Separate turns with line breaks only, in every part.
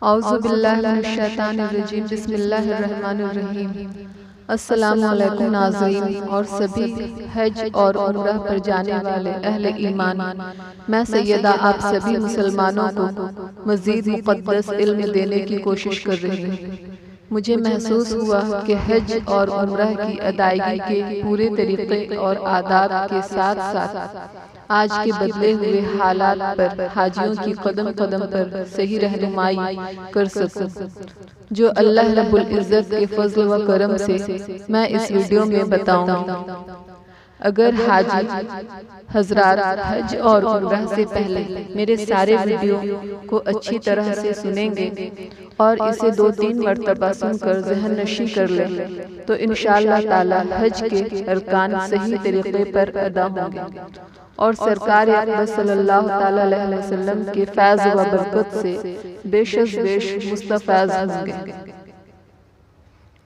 اعوذ باللہ من الشیطان الرجیم، بسم اللہ الرحمن الرحیم۔ السلام علیکم ناظرین اور سبھی حج اور عمرہ پر جانے والے اہل ایمان، میں سیدہ آپ سبھی مسلمانوں کو مزید مقدس علم دینے کی کوشش کر رہی ہوں۔ مجھے محسوس ہوا کہ حج اور عمرہ کی ادائیگی کے پورے طریقے اور آداب کے ساتھ ساتھ آج کے بدلے ہوئے حالات پر حاجیوں کی قدم قدم پر صحیح رہنمائی کر سکوں، جو اللہ رب العزت کے فضل و کرم سے میں اس ویڈیو میں بتاؤں گی۔ اگر حاجی حضرات حج اور عمرہ سے پہلے میرے سارے ویڈیو کو اچھی طرح سے سنیں گے اور اسے 2-3 مرتبہ سن کر ذہن نشی کر لیں تو انشاءاللہ تعالی حج کے ارکان صحیح طریقے پر ادا ہوں گے اور سرکار اقدس صلی اللہ علیہ وسلم کے فیض و برکت سے بیش مستفیض ہوں گے۔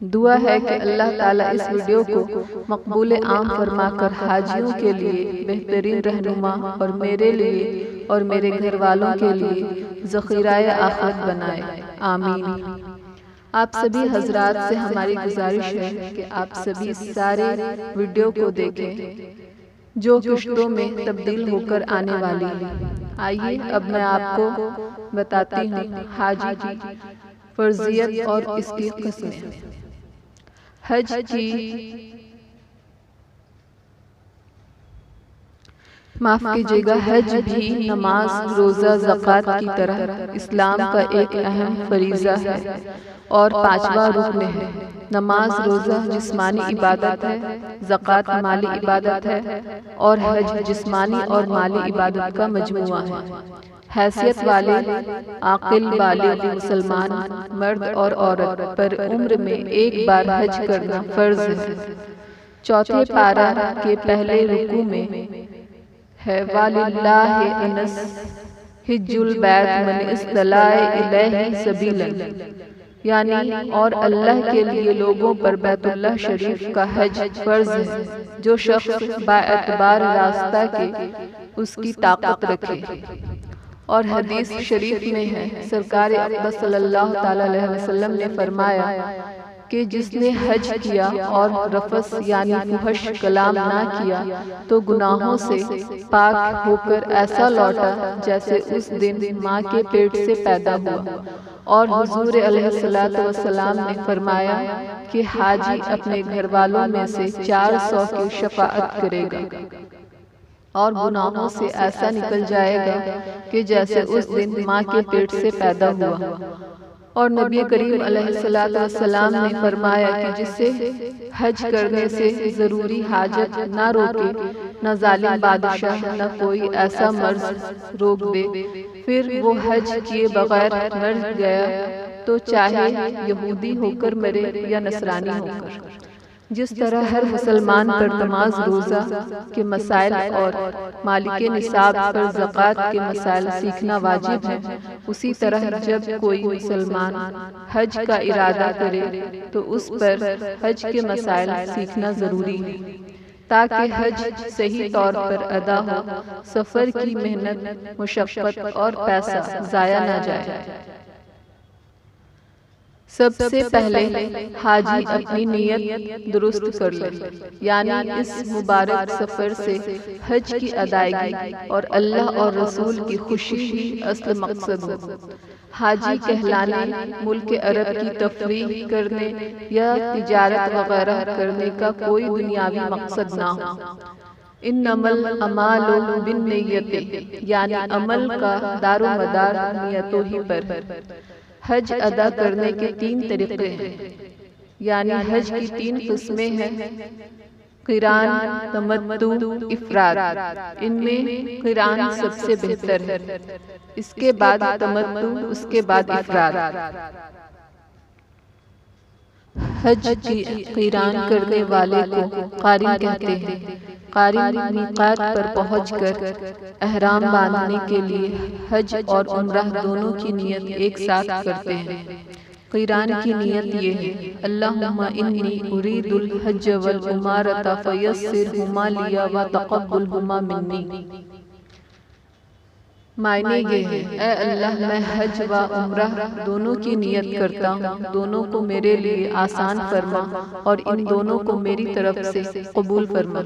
دعا ہے کہ اللہ تعالیٰ اس ویڈیو کو مقبول عام فرما کر حاجیوں کے لیے بہترین رہنما اور میرے لیے اور میرے گھر والوں کے لیے ذخیرہ آخرت بنائے، آمین۔ آپ سبھی حضرات سے ہماری گزارش ہے کہ آپ سبھی سارے ویڈیو کو دیکھیں جو کشتوں میں تبدیل ہو کر آنے والی ہے۔ آئیے اب میں آپ کو بتاتی ہوں حاجی کی فرضیت اور اس کی قسمیں۔ حج کی معاف کیجیے گا، حج بھی نماز، روزہ، زکوٰۃ کی طرح اسلام کا ایک اہم فریضہ ہے اور 5واں رکن ہے۔ نماز روزہ جسمانی عبادت ہے، زکوٰۃ مالی عبادت ہے اور حج جسمانی اور مالی عبادت کا مجموعہ ہے۔ حیثیت والے عاقل بالغ مسلمان مرد اور عورت پر عمر میں ایک بار حج کرنا فرض ہے۔ چوتھے پارہ کے پہلے رکوع میں ہے وَلِلَّهِ عَلَى حِجُّ الْبَيْتِ مَنِ اسْتَطَاعَ إِلَيْهِ سَبِيلًا، یعنی اور اللہ کے لیے لوگوں پر بیت اللہ شریف کا حج فرض ہے جو شخص با اعتبار راستہ کے اس کی طاقت رکھے۔ اور حدیث شریف میں ہے، سرکار اقدس صلی اللہ علیہ وسلم نے فرمایا کہ جس نے حج کیا اور رفث یعنی فحش کلام نہ کیا تو گناہوں سے پاک ہو کر ایسا لوٹا جیسے اس دن ماں کے پیٹ سے پیدا ہوا۔ اور حضور علیہ السلام نے فرمایا کہ حاجی اپنے گھر والوں میں سے 400 کی شفاعت کرے گا اور گناہوں سے ایسا نکل جائے گا کہ جیسے اس دن ماں کے پیٹ سے پیدا ہوا۔ اور نبی کریم علیہ السلام نے فرمایا کہ جس سے حج کرنے سے ضروری حاجت نہ روکے، نہ ظالم بادشاہ، نہ کوئی ایسا مرض روک دے، پھر وہ حج کیے بغیر مر گیا تو چاہے یہودی ہو کر مرے یا نصرانی ہو کر۔ جس طرح ہر مسلمان پر نماز، روزہ کے مسائل اور مالک نصاب پر زکوٰۃ کے مسائل سیکھنا واجب ہے، اسی طرح جب کوئی مسلمان حج کا ارادہ کرے تو اس پر حج کے مسائل سیکھنا ضروری ہے تاکہ حج صحیح طور پر ادا ہو، سفر کی محنت، مشقت اور پیسہ ضائع نہ جائے۔ سب سے پہلے حاجی اپنی نیت درست کر لے، یعنی اس مبارک سفر سے حج کی ادائیگی اور اللہ اور رسول کی خوشی ہی اصل مقصد ہو۔ حاجی کہلانے ملک عرب کی تفریح کرنے یا تجارت وغیرہ کرنے کا کوئی دنیاوی مقصد نہ ہو۔ انما الاعمال بالنیات، یعنی عمل کا دار و مدار نیتوں ہی پر۔ حج ادا کرنے کے 3 طریقے ہیں، یعنی حج کی 3 قسمیں ہیں: قران، تمتع، افراد۔ ان میں قران سب سے بہتر ہے، اس کے بعد تمتع، اس کے بعد افراد۔ حج کی قران کرنے والے کو قارن کہتے ہیں۔ قارن میقات پر پہنچ کر احرام باندھنے کے لیے حج اور عمرہ دونوں کی نیت ایک ساتھ کرتے ہیں۔ قران کی نیت یہ ہے: اللہم انی ارید الحج والعمرۃ فیسرہما لی وتقبلہما منی۔ معنی یہ ہے: اے اللہ، میں حج و عمرہ دونوں کی نیت کرتا ہوں، دونوں کو میرے لیے آسان فرما اور ان دونوں کو میری طرف سے قبول فرما۔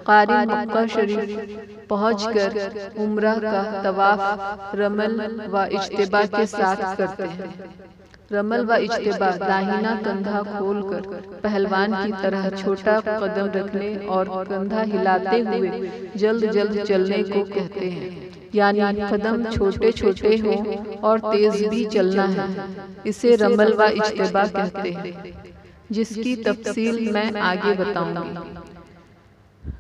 قارئ مکہ شریف پہنچ کر عمرہ کا طواف رمل و اجتباء کے ساتھ کرتے ہیں۔ رمل و اجتباء داہنا کندھا کھول کر پہلوان کی طرح چھوٹا قدم رکھنے اور کندھا ہلاتے ہوئے جلد جلد چلنے کو کہتے ہیں، یعنی قدم چھوٹے چھوٹے ہوں اور تیز بھی چلنا ہے۔ اسے رمل و اجتباء کہتے ہیں، جس کی تفصیل میں آگے بتاؤں گی۔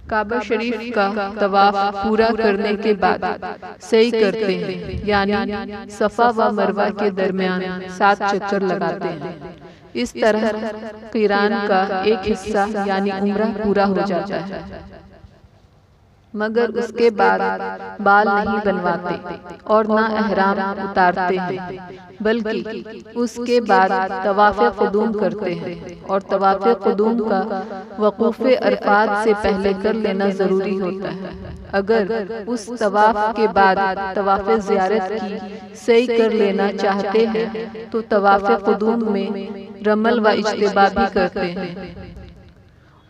کعبہ شریف کا طواف پورا کرنے کے بعد سعی کرتے ہیں، یعنی صفا و مروہ کے درمیان 7 چکر لگاتے ہیں۔ اس طرح قران کا ایک حصہ یعنی عمرہ پورا ہو جاتا ہے، مگر اس کے بعد بال نہیں بنواتے اور نہ احرام اتارتے ہیں، بلکہ اس کے بعد طواف قدوم کرتے ہیں، اور طواف قدوم کا وقوف عرفات سے پہلے کر لینا ضروری ہوتا ہے۔ اگر اس طواف کے بعد طواف زیارت کی سعی کر لینا چاہتے ہیں تو طواف قدوم میں رمل و اجتباء بھی کرتے ہیں،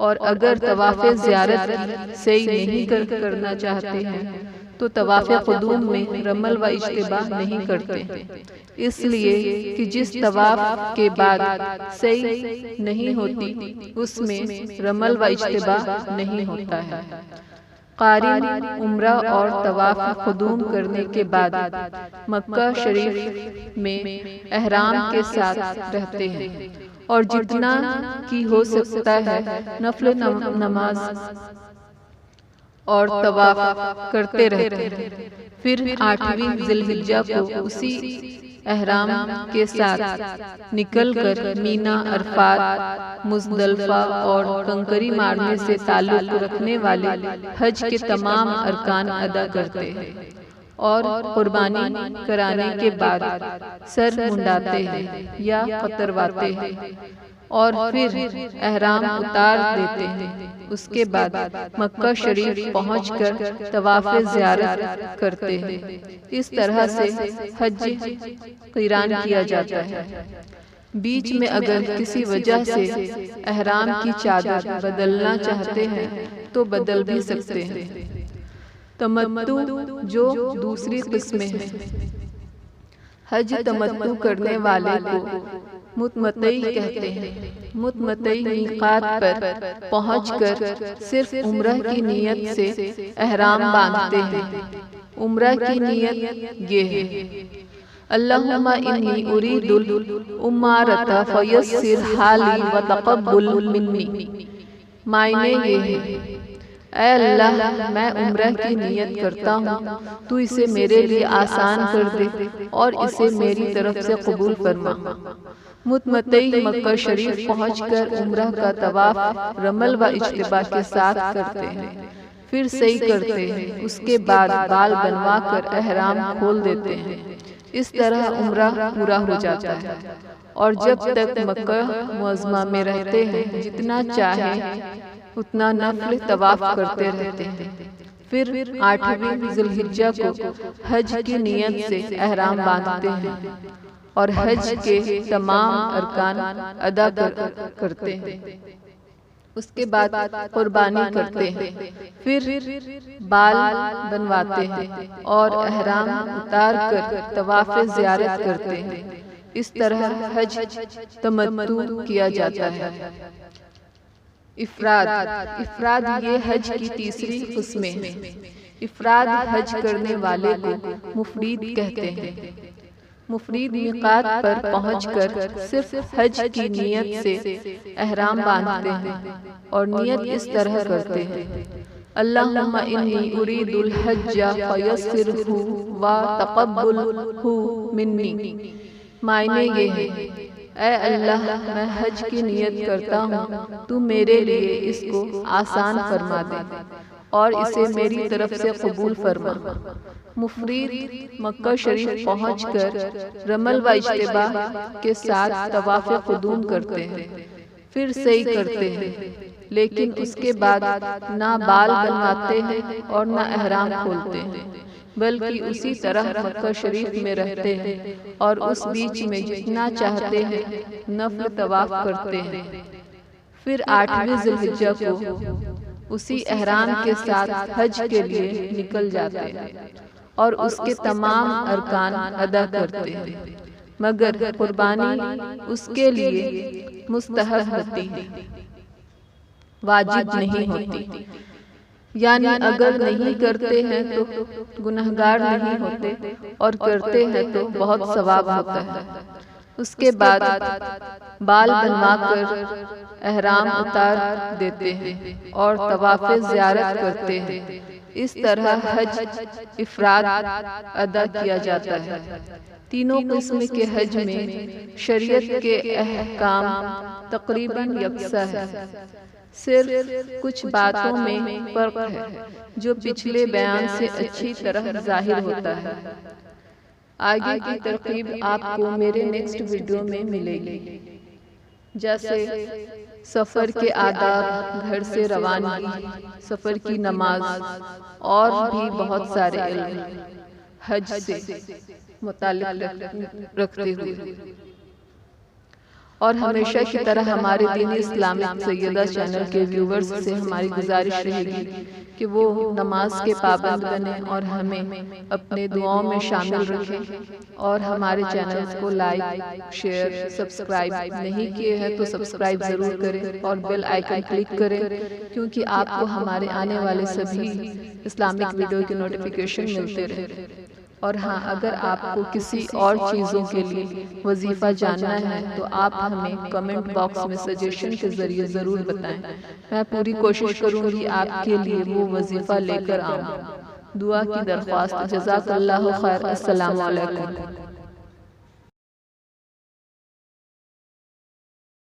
اور اگر طواف زیارت کی سعی نہیں کرنا چاہتے ہیں تو طواف قدوم میں رمل و اجتباء نہیں کرتے، اس لیے کہ جس طواف کے بعد سعی نہیں ہوتی اس میں رمل و اجتباء نہیں ہوتا ہے۔ قارئ عمرہ اور طواف قدوم کرنے کے بعد مکہ شریف میں احرام کے ساتھ رہتے ہیں، اور جتنا کی ہو سکتا ہے نفل نماز اور طواف کرتے رہتے ہیں۔ پھر 8ویں ذی الحجہ کو اسی احرام کے ساتھ نکل کر مینا، عرفات، مزدلفہ اور کنکری مارنے سے تعلق رکھنے والے حج کے تمام ارکان ادا کرتے ہیں، اور قربانی کرانے کے بعد سر منڈاتے ہیں یا قطرواتے ہیں، اور پھر احرام اتار دیتے ہیں۔ اس کے بعد مکہ شریف پہنچ کر طواف زیارت کرتے ہیں۔ اس طرح سے حج قران کیا جاتا ہے۔ بیچ میں اگر کسی وجہ سے احرام کی چادر بدلنا چاہتے ہیں تو بدل بھی سکتے ہیں۔ تمتع، جو دوسری قسم ہے۔ حج تمتع کرنے والے کو متمتع کہتے ہیں۔ متمتع میقات پر پہنچ کر صرف عمرہ کی نیت سے احرام باندھتے ہیں۔ عمرہ کی نیت یہ ہے: اللہم انی ارید العمرۃ فیسر حالی وتقبل منی۔ معنی یہ ہے: اے اللہ، میں عمرہ کی نیت کرتا ہوں، تو اسے میرے لیے آسان کر دے اور اسے میری طرف سے قبول فرما۔ متمتع مکہ شریف پہنچ کر عمرہ کا طواف رمل و اجتباء کے ساتھ کرتے ہیں، پھر سعی کرتے ہیں، اس کے بعد بال بنوا کر احرام کھول دیتے ہیں۔ اس طرح عمرہ پورا ہو جاتا ہے، اور جب تک مکہ معظمہ میں رہتے ہیں جتنا چاہیں اتنا نفل طواف کرتے رہتے ہیں۔ پھر 8ویں ذی الحجہ کو حج کی نیت سے احرام باندھتے ہیں اور حج کے تمام ارکان ادا کرتے ہیں۔ اس کے بعد قربانی کرتے ہیں، پھر بال بنواتے ہیں اور احرام اتار کر طواف زیارت کرتے ہیں۔ اس طرح حج تمتع کیا جاتا ہے۔ افراد یہ حج کی تیسری قسم ہے۔ افراد حج کرنے والے کو مفرد کہتے ہیں۔ مفرد میقات پر پہنچ کر صرف حج کی نیت سے احرام باندھتے ہیں اور نیت اس طرح کرتے ہیں: اللہم انی ارید الحج فیسرہ وتقبلہ منی۔ معنی یہ ہے: اے اللہ، میں حج کی نیت کرتا ہوں، تو میرے لیے اس کو آسان فرما دے اور اسے میری طرف سے قبول فرما۔ مفرد مکہ شریف پہنچ کر رمل و اجتباء کے ساتھ طواف قدوم کرتے ہیں، پھر سعی کرتے ہیں، لیکن اس کے بعد نہ بال بنواتے ہیں اور نہ احرام کھولتے ہیں۔ بلکہ اسی طرح مکہ شریف میں رہتے ہیں اور اس بیچ میں جتنا چاہتے ہیں نفل طواف کرتے ہیں۔ پھر 8ویں ذی الحجہ کو اسی احرام کے ساتھ حج کے لیے نکل جاتے ہیں اور اس کے تمام ارکان ادا کرتے ہیں، مگر قربانی اس کے لیے مستحب ہوتی ہے، واجب نہیں ہوتی۔ یعنی اگر نہیں کرتے ہیں تو گنہگار نہیں ہوتے اور کرتے ہیں تو بہت ثواب ہوتا ہے۔ اس کے بعد بال بنوا کر احرام اتار دیتے ہیں اور طواف زیارت کرتے ہیں۔ اس طرح حج افراد ادا کیا جاتا ہے۔ تینوں قسم کے حج میں شریعت کے احکام تقریباً یکساں ہیں، صرف کچھ باتوں میں فرق ہے جو پچھلے بیان سے اچھی طرح ظاہر ہوتا ہے۔ آگے کی ترتیب آپ کو میرے نیکسٹ ویڈیو میں ملے گی، جیسے سفر کے آداب، گھر سے روانگی، سفر کی نماز اور بھی بہت سارے علم حج سے متعلق رکھتے ہوئے۔ اور ہمیشہ کی طرح ہمارے دینی اسلامک سیدہ چینل کے ویورز سے ہماری گزارش رہے گی کہ وہ نماز کے پابند بنیں اور ہمیں اپنے دعاؤں میں شامل رکھیں، اور ہمارے چینلز کو لائک، شیئر، سبسکرائب نہیں کیے ہیں تو سبسکرائب ضرور کریں اور بیل آئیکن کلک کریں، کیونکہ آپ کو ہمارے آنے والے سبھی اسلامک ویڈیو کی نوٹیفیکیشن ملتے رہے۔ اور ہاں، اگر آپ کو کسی اور چیزوں کے لیے وظیفہ جاننا ہے تو آپ ہمیں کمنٹ باکس میں سجیشن کے ذریعے ضرور بتائیں۔ میں پوری کوشش کروں گی آپ کے لیے وہ وظیفہ لے کر آؤں۔ دعا کی درخواست۔ جزاک اللہ خیر۔ السلام علیکم۔